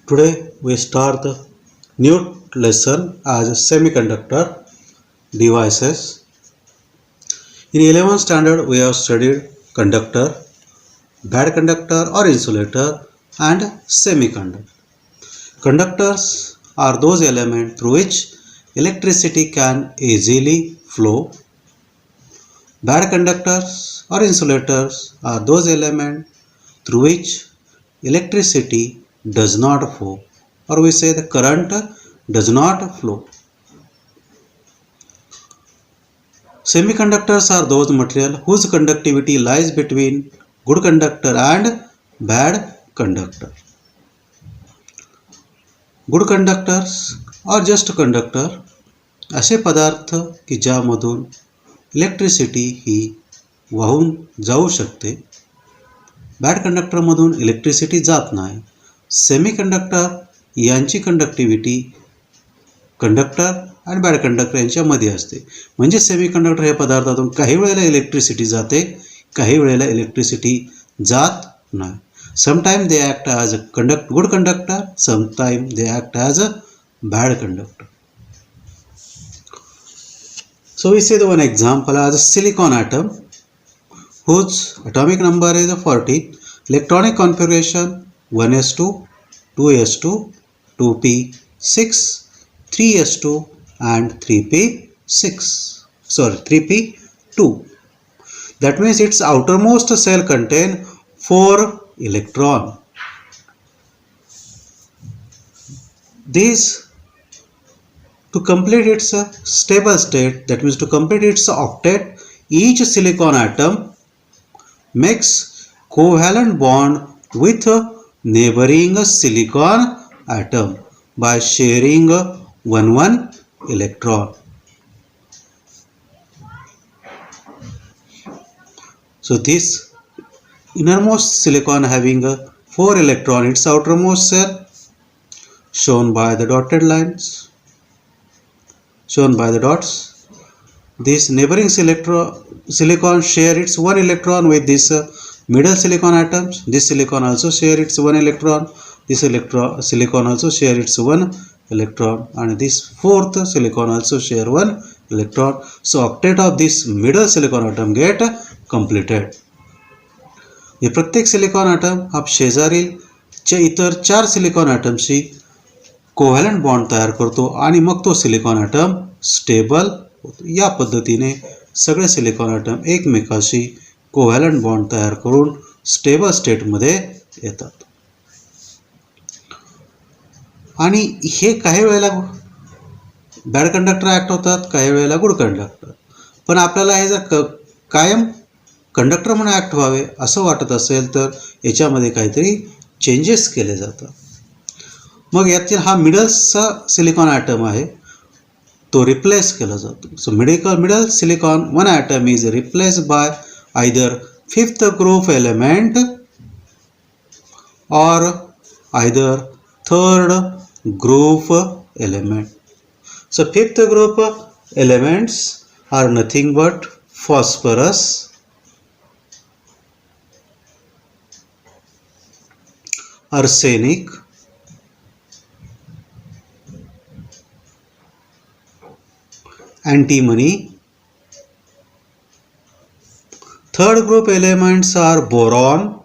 Today we start the new lesson as semiconductor devices. In 11th standard we have studied conductor, bad conductor or insulator and semiconductor. Conductors are those elements through which electricity can easily flow. Bad conductors or insulators are those elements through which electricity does not flow, or we say the current does not flow. Semiconductors are those material whose conductivity lies between good conductor and bad conductor. Good conductors और just conductor असे पदार्थ की ज्यामधून electricity ही वाहून जाऊ शकते. Bad कंडक्टरमधून electricity जात नाही. सेमीकंडक्टर यांची कंडक्टिव्हिटी कंडक्टर आणि बॅड कंडक्टर यांच्यामध्ये असते. म्हणजे सेमीकंडक्टर या पदार्थातून काही वेळेला इलेक्ट्रिसिटी जाते, काही वेळेला इलेक्ट्रिसिटी जात नाही. Sometimes they act as a good conductor, sometimes they act as a bad conductor. So we see the one example as a silicon atom whose atomic number is 40, electronic configuration 1s2, 2s2, 2p6, 3s2 and 3p2. That means its outermost cell contain 4 electron. This to complete its stable state, that means to complete its octet, each silicon atom makes covalent bond with a neighboring silicon atom by sharing one electron. So this innermost silicon having 4 electron, its outermost cell shown by the dotted lines, shown by the dots. This neighboring silicon share its 1 electron with this middle silicon atoms. This silicon also share its 1 electron. This silicon also share its 1 electron, and this fourth silicon also share 1 electron. So octet of this middle silicon atom get completed. हे प्रत्येक silicon atom हा शेजारीलच्या इतर 4 silicon ॲटमशी covalent bond तयार करतो आणि मग तो silicon atom stable होतो. या पद्धतीने सगळे सिलिकॉन ॲटम एकमेकाशी कोव्हॅलंट बॉन्ड तयार करून स्टेबल स्टेटमध्ये येतात. आणि हे काही वेळेला बॅड कंडक्टर ॲक्ट होतात, काही वेळेला गुड कंडक्टर. पण आपल्याला हे जर कायम कंडक्टर म्हणून ॲक्ट व्हावे असं वाटत असेल तर याच्यामध्ये काहीतरी चेंजेस केले जातात. मग यातील हा मिडलचा सिलिकॉन ॲटम आहे तो रिप्लेस केला जातो. So middle silicon one atom is replace by either 5th group element और either 3rd group element. So 5th group elements are nothing but phosphorus, arsenic, antimony. 3rd group elements are boron,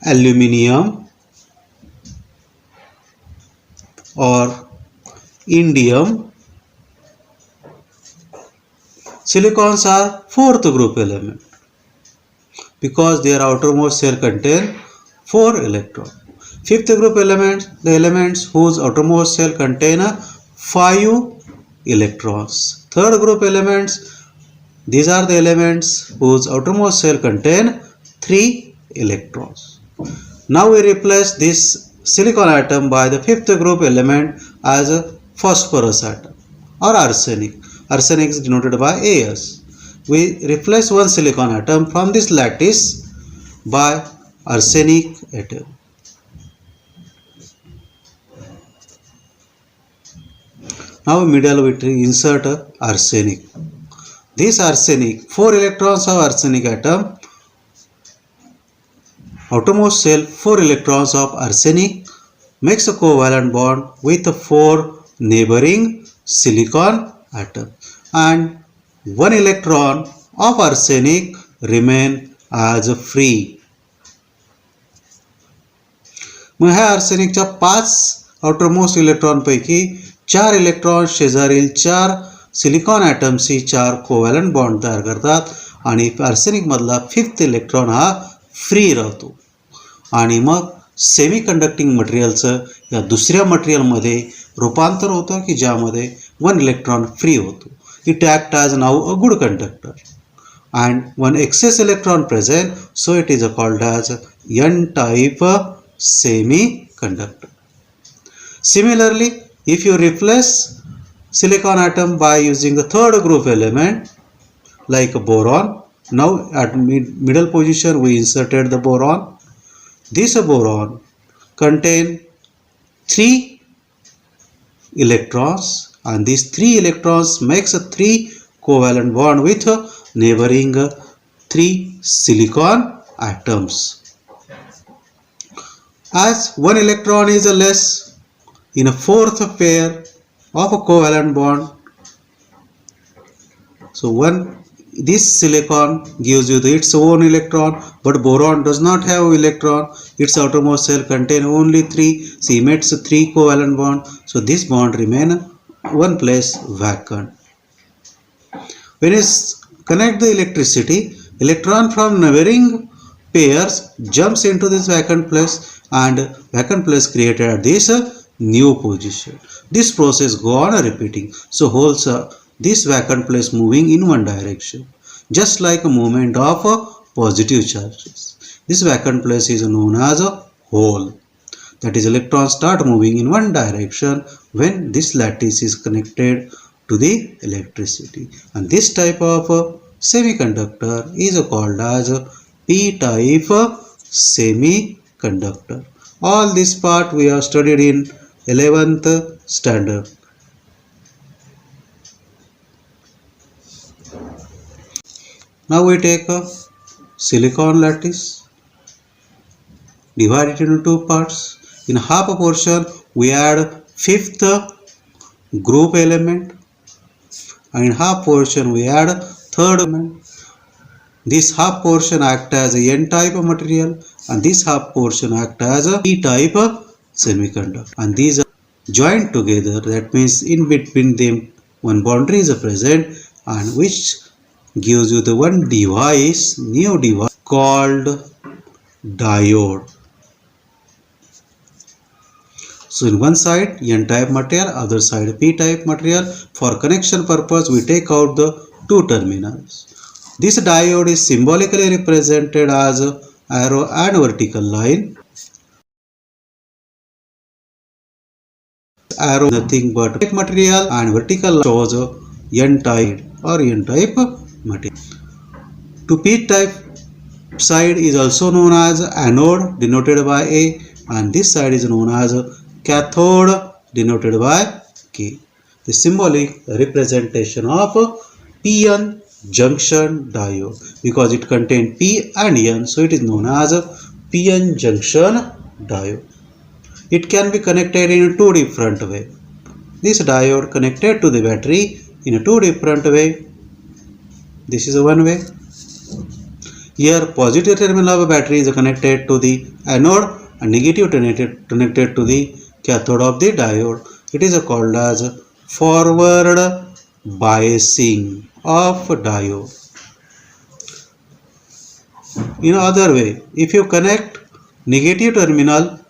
aluminium or indium. Silicons are 4th group element because their outermost shell contain 4 electrons. 5th group elements, the elements whose outermost shell contain 5 electrons. 3rd group elements, these are the elements whose outermost shell contain 3 electrons. Now we replace this silicon atom by the 5th group element as a phosphorus atom or arsenic. Arsenic is denoted by As. We replace one silicon atom from this lattice by arsenic atom. Now middle we insert arsenic. This arsenic, 4 electrons of arsenic atom, outermost shell 4 electrons of arsenic makes a covalent bond with 4 neighboring silicon atoms, and 1 electron of arsenic remain as free. मग ह्या आर्सेनिकच्या 5 outermost electron पैकी 4 electron शेजारील 4 silicon ॲटम्सशी 4 covalent bond तयार करतात आणि arsenic मधला 5th electron हा free राहतो आणि मग सेमी कंडक्टिंग मटेरियलचं या दुसऱ्या मटेरियलमध्ये रूपांतर होतं की ज्यामध्ये 1 इलेक्ट्रॉन फ्री होतो. It act as now a good conductor and one excess electron present, so it is called as n-type semiconductor. Similarly, if you replace silicon atom by using the third group element like boron, now at middle position we inserted the boron. This boron contain 3 electrons and these 3 electrons makes a 3 covalent bond with neighboring 3 silicon atoms. As 1 electron is less in a 4th pair of a covalent bond, so this silicon gives you its own electron, but boron does not have electron. Its outermost shell contain only 3, so emits 3 covalent bond, so this bond remain one place vacant. When is connect the electricity, electron from neighboring pairs jumps into this vacant place and vacant place created at this new position. This process go on repeating, so holds this vacant place moving in one direction, just like a movement of positive charges. This vacant place is known as a hole. That is, electrons start moving in one direction when this lattice is connected to the electricity, and this type of semiconductor is called as p-type semiconductor. All this part we have studied in 11th standard. Now we take a silicon lattice, divide it into 2 parts. In half a portion we add 5th group element, and in half portion we add 3rd element. This half portion act as a n-type material and this half portion act as a p-type semiconductor, and these are joined together. That means in between them one boundary is present, and which gives you the one device, new device called diode. So in one side n-type material, other side p-type material. For connection purpose we take out the 2 terminals. This diode is symbolically represented as arrow and vertical line. Arrow nothing but material and vertical shows n-type or n-type material. To p-type side is also known as anode, denoted by A, and this side is known as cathode, denoted by K. The symbolic representation of p-n junction diode, because it contains P and N, so it is known as p-n junction diode. It can be connected in 2 different ways. This diode connected to the battery in 2 different ways. This is one way. Here positive terminal of a battery is connected to the anode and negative connected to the cathode of the diode. It is called as forward biasing of diode. In other way, if you connect negative terminal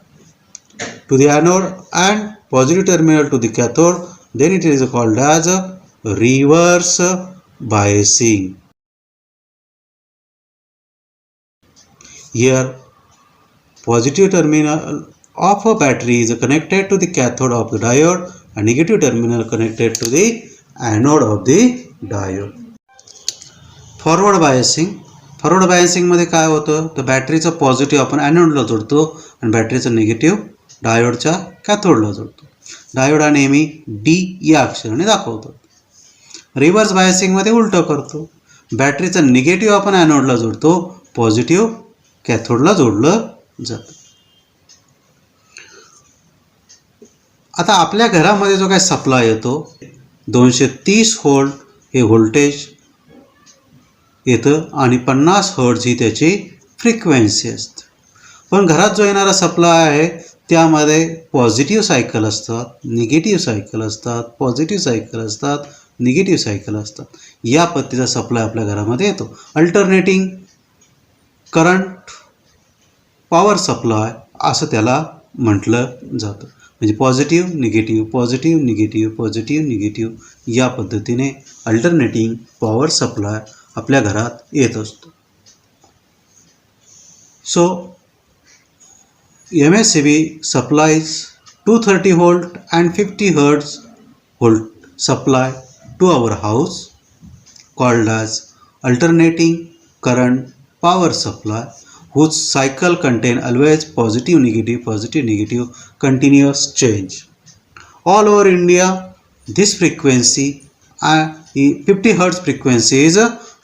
to the anode and positive terminal to the cathode, then it is called as reverse biasing. Here positive terminal of a battery is connected to the cathode of the diode and negative terminal connected to the anode of the diode. Forward biasing मध्ये काय होतं, तर बॅटरीचं positive आपण ॲनोडला जोडतो आणि बॅटरीचं negative डायोडच्या कॅथोडला जोडतो. Diode हा नेहमी डी या अक्षराने दाखवतो. रिव्हर्स बायसिंग मध्ये उलटं करतो, बॅटरीचं निगेटिव्ह आपण ॲनोडला जोडतो, पॉझिटिव्ह कॅथोडला जोडलं जातं. आता आपल्या घरामध्ये जो काय सप्लाय येतो 230 व्होल्ट हे व्होल्टेज येतं आणि 50 हर्ट्झ ही त्याची फ्रिक्वेन्सी असते. पण घरात जो येणारा सप्लाय आहे त्यामध्ये पॉझिटिव्ह सायकल असतात, निगेटिव्ह सायकल असतात, पॉझिटिव्ह सायकल असतात, निगेटिव्ह सायकल असतात. या पद्धतीचा सप्लाय आपल्या घरामध्ये येतो. अल्टरनेटिंग करंट पॉवर सप्लाय असं त्याला म्हटलं जातं. म्हणजे positive negative, positive negative, positive negative या पद्धतीने अल्टरनेटिंग पॉवर सप्लाय आपल्या घरात येत असतो. सो MSCB supplies 230 volt and 50 hertz volt supply to our house called as alternating current power supply whose cycle contain always positive negative continuous change. All over India this frequency 50 hertz frequency is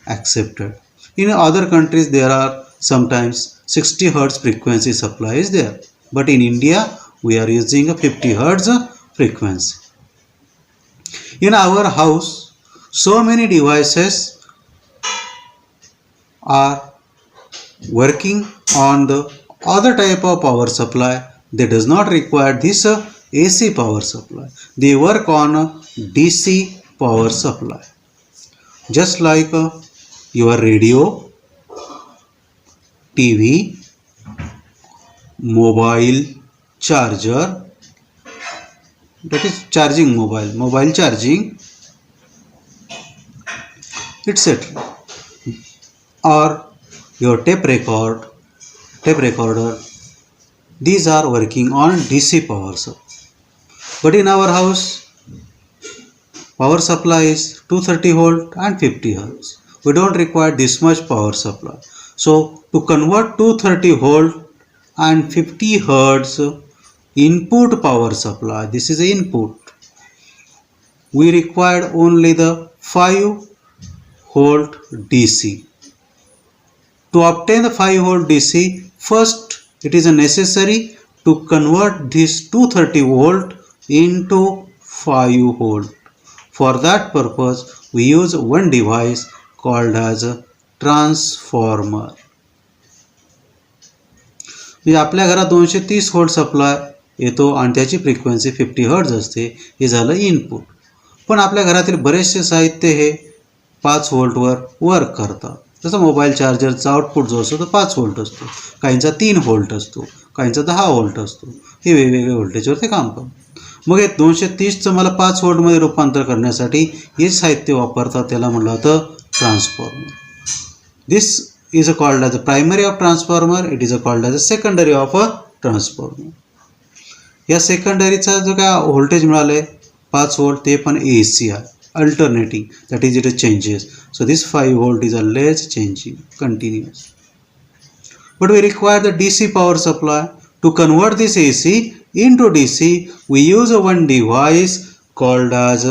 accepted. In other countries there are sometimes 60 hertz frequency supply is there, but in India we are using a 50 hertz frequency. In our house so many devices are working on the other type of power supply. They does not require this AC power supply. They work on DC power supply, just like your radio, TV, mobile charger, that is charging mobile charging, etc. Or your tape recorder, these are working on DC power supply. But in our house power supply is 230 volt and 50 hertz. We don't require this much power supply. So to convert 230 volt and 50 hertz input power supply, this is the input, we required only the 5 volt DC. To obtain the 5 volt DC, first it is necessary to convert this 230 volt into 5 volt. For that purpose we use one device called as a transformer. म्हणजे आपल्या घरात 230 volt supply येतो आणि त्याची frequency 50 hertz असते. हे झालं input. पण आपल्या घरातील बरेचसे साहित्य हे 5 व्होल्टवर वर्क करतात. जसं मोबाईल चार्जरचा आउटपुट जो असतो तो 5 व्होल्ट असतो, काहींचा 3 व्होल्ट असतो, काहींचा 10 व्होल्ट असतो. हे वेगवेगळे व्होल्टेजवर ते काम करतात. मग हे 230चं मला 5 व्होल्टमध्ये रूपांतर करण्यासाठी हे साहित्य वापरतात. त्याला म्हटलं होतं transformer. This is called as a primary of transformer. It is called as a secondary of a transformer. या सेकंडरीचा जो काय व्होल्टेज मिळाले 5 व्होल्ट ते पण AC आहे, alternating, that is it changes. So this 5 volt is always changing continuous. But we require the DC power supply. To convert this AC into DC we use one device called as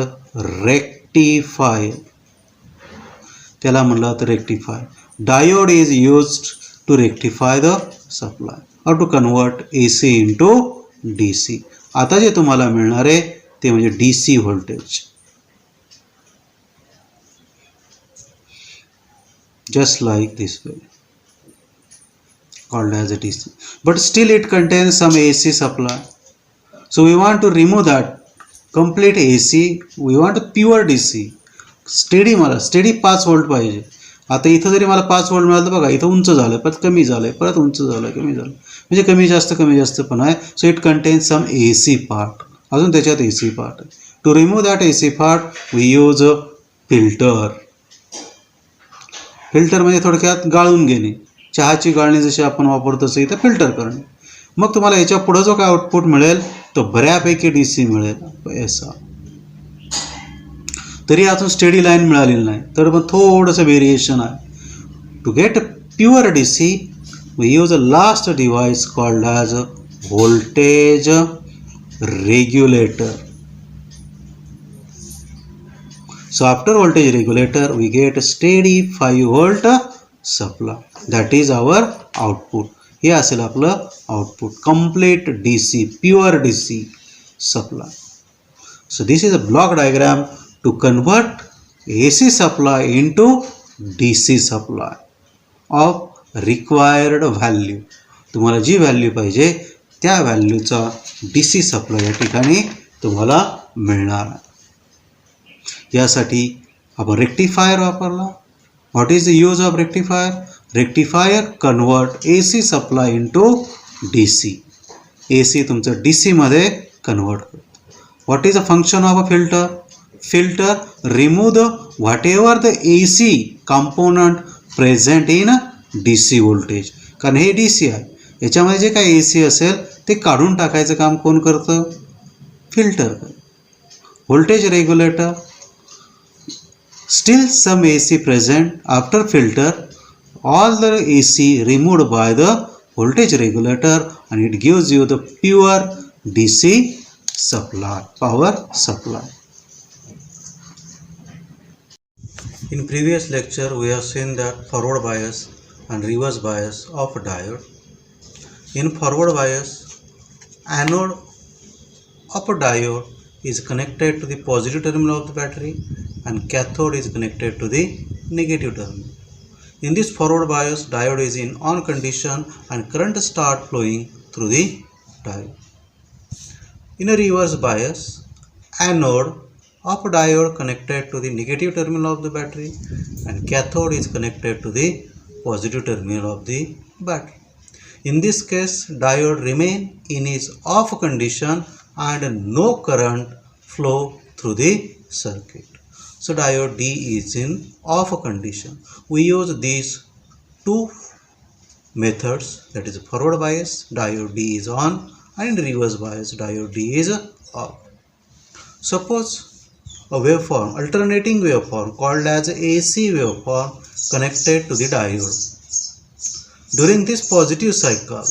rectifier. त्याला म्हणलं होतं rectifier. Diode is used to rectify the supply or to convert AC into DC. आता जे तुम्हाला मिळणार आहे ते म्हणजे DC voltage. Just like this way, called as a DC. But still it contains some AC supply. So we want to remove that complete AC. We want a pure DC. Steady, मला steady 5 volt पाहिजे. आता इथं जरी मला 5 volt मिळालं तर बघा इथं उंच झालं, परत कमी झालं, परत उंच झालं, कमी झालं, म्हणजे कमी जास्त पण आहे. So it contains some AC part. अजून त्याच्यात AC पार्ट आहे. To remove that AC part we use a filter. Filter म्हणजे थोडक्यात गाळून घेणे. चहाची गाळणी जशी आपण वापरतो तसं इथं फिल्टर करणे. मग तुम्हाला याच्या पुढं जो काय आउटपुट मिळेल तो बऱ्यापैकी DC मिळेल. असा तरी अजून स्टेडी लाईन मिळालेली नाही, तर मग थोडंसं व्हेरिएशन आहे. To get pure DC we use a last device called as a voltage regulator. So after voltage regulator we get a steady 5 volt supply. That is our output. हे असेल आपलं output. Complete DC, pure DC. supply. So this is a block diagram to convert AC supply into DC supply of required value. तुम्हाला जी value पाहिजे त्या व्हॅल्यूचा DC supply या ठिकाणी तुम्हाला मिळणार आहे. यासाठी आपण रेक्टिफायर वापरला. What is the use of rectifier? Rectifier convert AC supply into DC. AC तुमचं DC मध्ये कन्वर्ट करतो. What is the function of a filter? Filter remove the whatever the AC component present in DC voltage. कारण हे DC आहे, याच्यामध्ये जे काही AC असेल ते काढून टाकायचं काम कोण करतं? फिल्टर करतं. Voltage regulator, still some AC present after filter, all the AC removed by the voltage regulator and it gives you the pure DC supply, power supply. In previous lecture, we have seen that forward bias and reverse bias of a diode. In forward bias, anode of a diode is connected to the positive terminal of the battery and cathode is connected to the negative terminal. In this forward bias, diode is in on condition and current start flowing through the diode. In a reverse bias, anode of a diode connected to the negative terminal of the battery and cathode is connected to the positive terminal of the battery. In this case, diode remain in its off condition and no current flow through the circuit. So diode D is in off condition. We use these two methods, that is forward bias, diode D is on, and reverse bias, diode D is off. Suppose a waveform, alternating waveform called as AC waveform connected to the diode. During this positive cycle,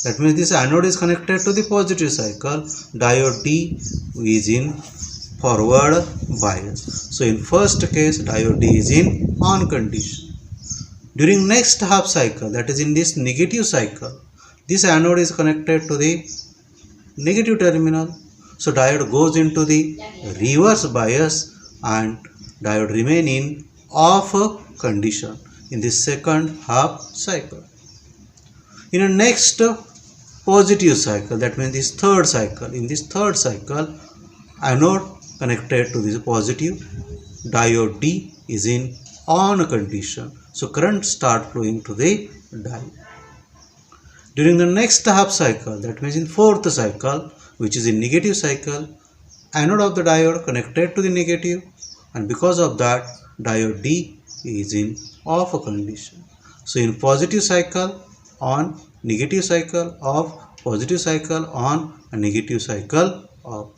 that means this anode is connected to the positive cycle, diode D is in forward bias. So in first case, diode D is in on condition. During next half cycle, that is in this negative cycle, this anode is connected to the negative terminal. So diode goes into the reverse bias and diode remain in off condition in the second half cycle. In the next positive cycle, that means this third cycle, in this third cycle, anode connected to this positive, diode D is in on condition. So current start flowing to the diode. During the next half cycle, that means in fourth cycle, which is in negative cycle, anode of the diode connected to the negative and because of that diode D is in off condition. So in positive cycle on, negative cycle off, positive cycle on and negative cycle off.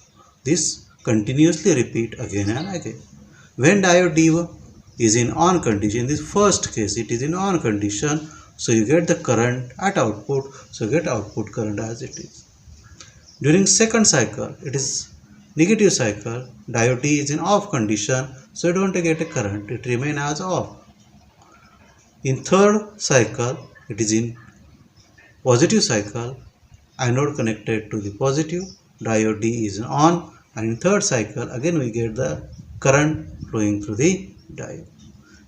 This continuously repeat again and again. When diode D is in on condition, in this first case it is in on condition, so you get the current at output, so you get output current as it is. During second cycle, it is negative cycle, diode D is in off condition, so you don't get a current, it remains as off. In third cycle, it is in positive cycle, anode connected to the positive, diode D is on, and in third cycle, again we get the current flowing through the diode.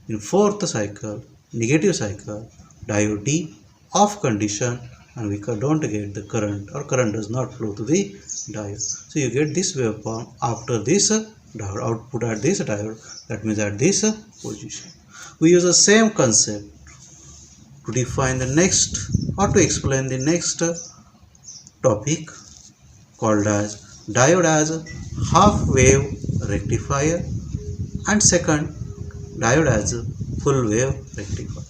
In fourth cycle, negative cycle, diode D off condition, and we don't get the current or current does not flow to the diode. So you get this waveform after this diode, output at this diode, that means at this position. We use the same concept to define the next or to explain the next topic called as diode as half wave rectifier and second diode as full wave rectifier.